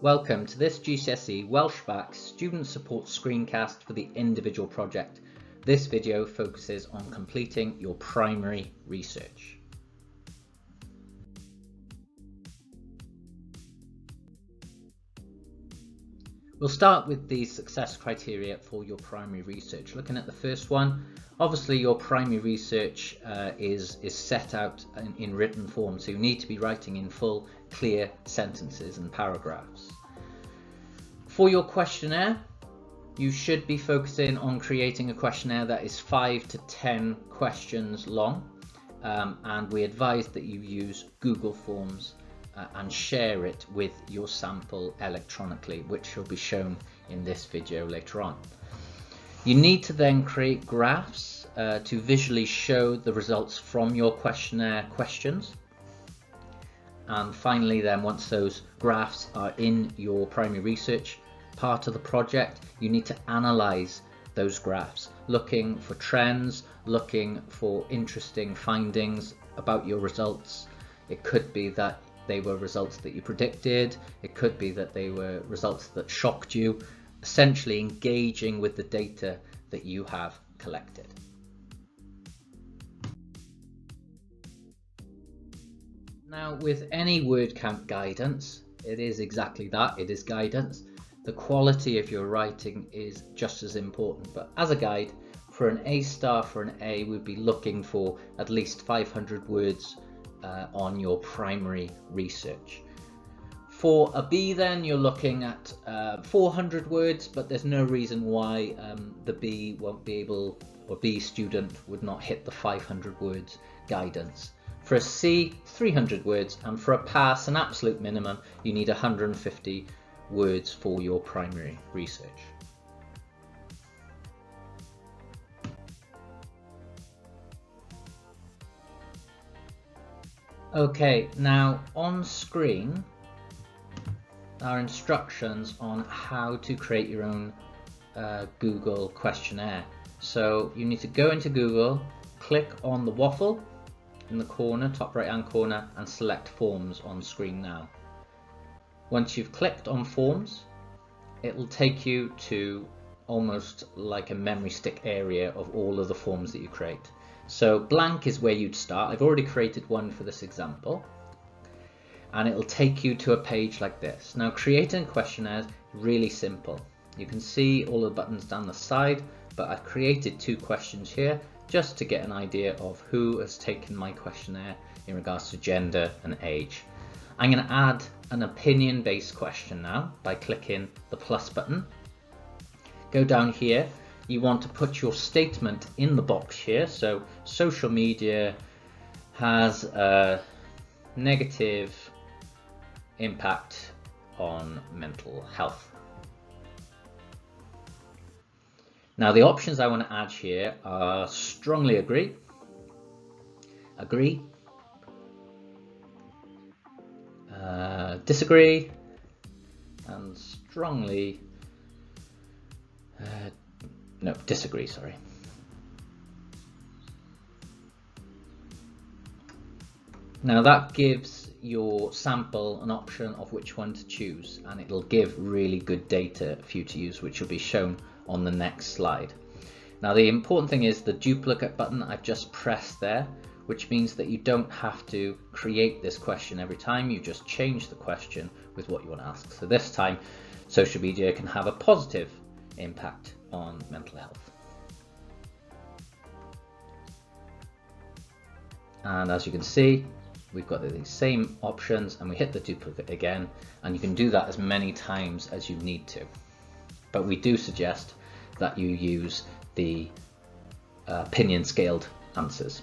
Welcome to this Gcse Welsh Bacc student support screencast for the individual project. This video focuses on completing your primary research. We'll start with the success criteria for your primary research. Looking at the first one, obviously your primary research is set out in written form, so you need to be writing in full, clear sentences and paragraphs. For your questionnaire, you should be focusing on creating a questionnaire that is 5 to 10 questions long, and we advise that you use Google Forms and share it with your sample electronically, which will be shown in this video later on. You need to then create graphs to visually show the results from your questionnaire questions. And finally then, once those graphs are in your primary research part of the project, you need to analyze those graphs, looking for trends, looking for interesting findings about your results. It could be that they were results that you predicted, it could be that they were results that shocked you, essentially engaging with the data that you have collected. Now, with any word count guidance, it is exactly that, it is guidance. The quality of your writing is just as important, but as a guide, for an A star, for an A, we'd be looking for at least 500 words on your primary research. For a B then, you're looking at 400 words, but there's no reason why the B won't be able, or B student would not hit the 500 words guidance. For a C, 300 words, and for a pass, an absolute minimum, you need 150 words for your primary research. Okay, now on screen are instructions on how to create your own Google questionnaire. So you need to go into Google, click on the waffle in the corner, top right hand corner, and select Forms on screen now. Once you've clicked on Forms, it will take you to almost like a memory stick area of all of the forms that you create. So blank is where you'd start. I've already created one for this example, and it'll take you to a page like this. Now, creating questionnaires is really simple. You can see all the buttons down the side, but I've created 2 questions here just to get an idea of who has taken my questionnaire in regards to gender and age. I'm going to add an opinion-based question now by clicking the plus button. Go down here. You want to put your statement in the box here. So social media has a negative impact on mental health. Now, the options I want to add here are strongly agree, disagree, and strongly disagree, sorry. Now that gives your sample an option of which one to choose, and it'll give really good data for you to use, which will be shown on the next slide. Now, the important thing is the duplicate button I've just pressed there, which means that you don't have to create this question every time. You just change the question with what you want to ask. So this time, social media can have a positive impact on mental health. And as you can see, we've got the same options, and we hit the duplicate again, and you can do that as many times as you need to. But we do suggest that you use the opinion scaled answers.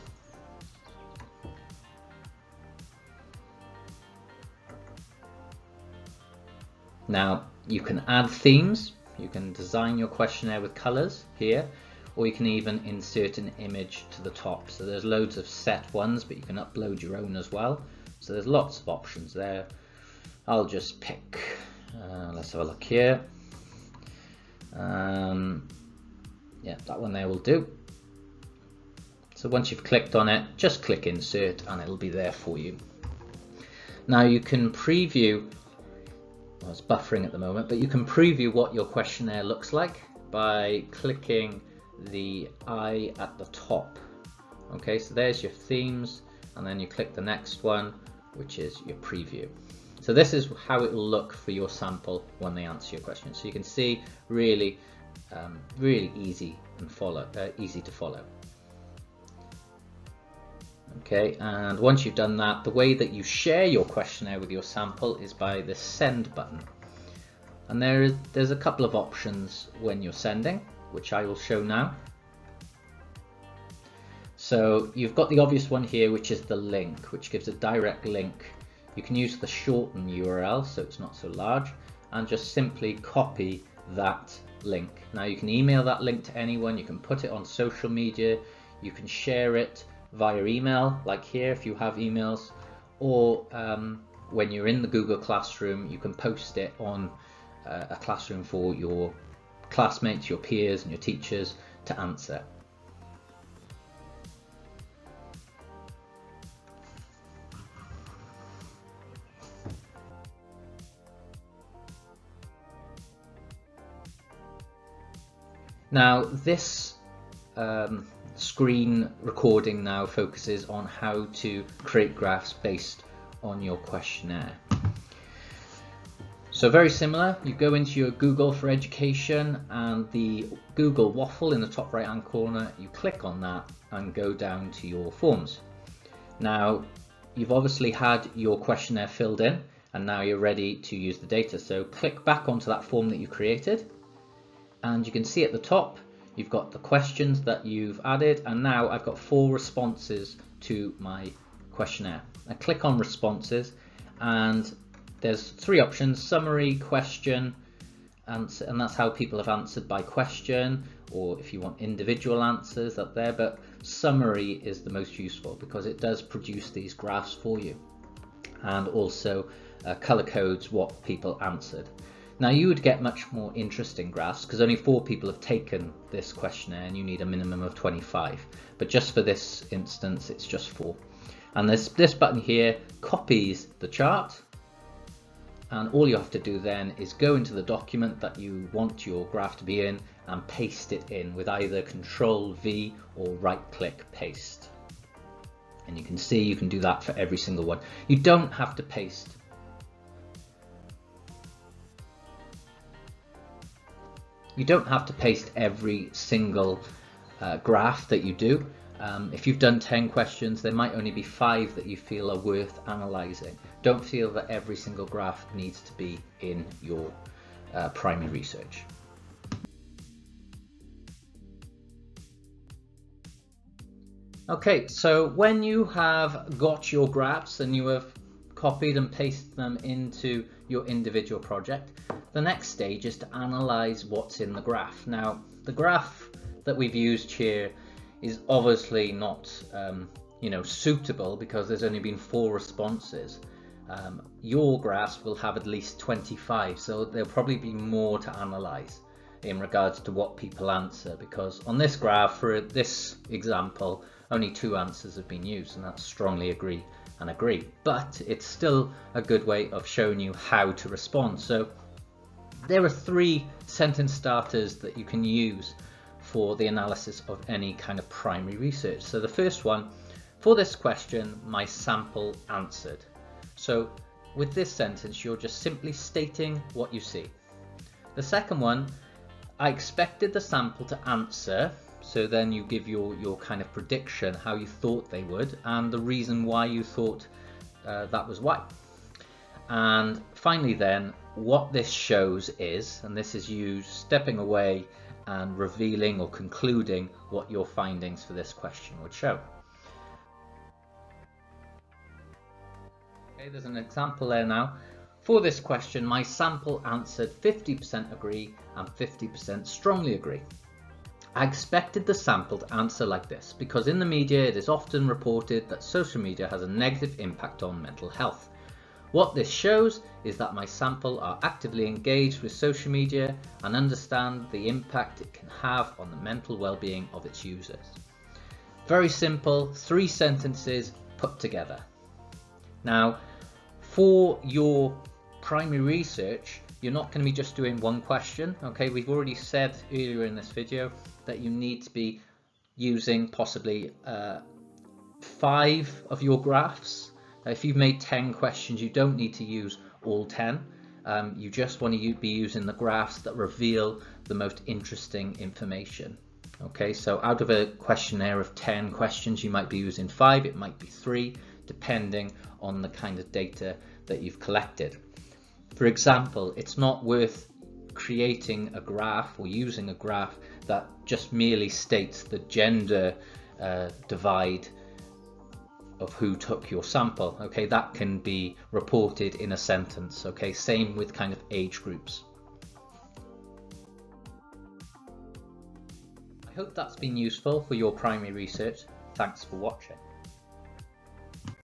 Now, you can add themes. You can design your questionnaire with colors here, or you can even insert an image to the top. So there's loads of set ones, but you can upload your own as well. So there's lots of options there. I'll just pick, let's have a look here. Yeah, that one there will do. So once you've clicked on it, just click insert and it'll be there for you. Now you can preview Well, it's buffering at the moment, but you can preview what your questionnaire looks like by clicking the eye at the top. Okay, so there's your themes, and then you click the next one, which is your preview. So this is how it will look for your sample when they answer your question. So you can see really easy to follow. Okay, and once you've done that, the way that you share your questionnaire with your sample is by the send button. And there's a couple of options when you're sending, which I will show now. So you've got the obvious one here, which is the link, which gives a direct link. You can use the shortened URL, so it's not so large, and just simply copy that link. Now you can email that link to anyone, you can put it on social media, you can share it via email, like here if you have emails, or when you're in the Google Classroom, you can post it on a classroom for your classmates, your peers and your teachers to answer. Now this screen recording now focuses on how to create graphs based on your questionnaire. So very similar, you go into your Google for Education and the Google waffle in the top right hand corner, you click on that and go down to your forms. Now you've obviously had your questionnaire filled in and now you're ready to use the data. So click back onto that form that you created, and you can see at the top you've got the questions that you've added, and now I've got 4 responses to my questionnaire. I click on responses and there's 3 options: summary, question, and that's how people have answered by question, or if you want individual answers up there, but summary is the most useful because it does produce these graphs for you, and also color codes what people answered. Now you would get much more interesting graphs because only 4 people have taken this questionnaire and you need a minimum of 25, but just for this instance it's just 4. And this button here copies the chart, and all you have to do then is go into the document that you want your graph to be in and paste it in with either Control-V or right-click paste. And you can see you can do that for every single one. You don't have to paste. You don't have to paste every single graph that you do. If you've done 10 questions, there might only be 5 that you feel are worth analysing. Don't feel that every single graph needs to be in your primary research. Okay, so when you have got your graphs and you have copied and pasted them into your individual project, the next stage is to analyze what's in the graph. Now, the graph that we've used here is obviously not suitable because there's only been 4 responses. Your graphs will have at least 25, so there'll probably be more to analyze in regards to what people answer, because on this graph, for this example, only 2 answers have been used, and that's strongly agree and agree, but it's still a good way of showing you how to respond. So there are 3 sentence starters that you can use for the analysis of any kind of primary research. So the first one, for this question, my sample answered. So with this sentence, you're just simply stating what you see. The second one, I expected the sample to answer. So then you give your kind of prediction, how you thought they would, and the reason why you thought that was why. And finally then, what this shows is, and this is you stepping away and revealing or concluding what your findings for this question would show. Okay, there's an example there now. For this question, my sample answered 50% agree and 50% strongly agree. I expected the sample to answer like this because in the media it is often reported that social media has a negative impact on mental health. What this shows is that my sample are actively engaged with social media and understand the impact it can have on the mental well-being of its users. Very simple, 3 sentences put together. Now, for your primary research, you're not going to be just doing one question. Okay, we've already said earlier in this video that you need to be using possibly 5 of your graphs. If you've made 10 questions, you don't need to use all 10. You just want to be using the graphs that reveal the most interesting information. Okay, so out of a questionnaire of 10 questions, you might be using 5, it might be 3, depending on the kind of data that you've collected. For example, it's not worth creating a graph or using a graph that just merely states the gender divide of who took your sample. Okay, that can be reported in a sentence. Okay, same with kind of age groups. I hope that's been useful for your primary research. Thanks for watching.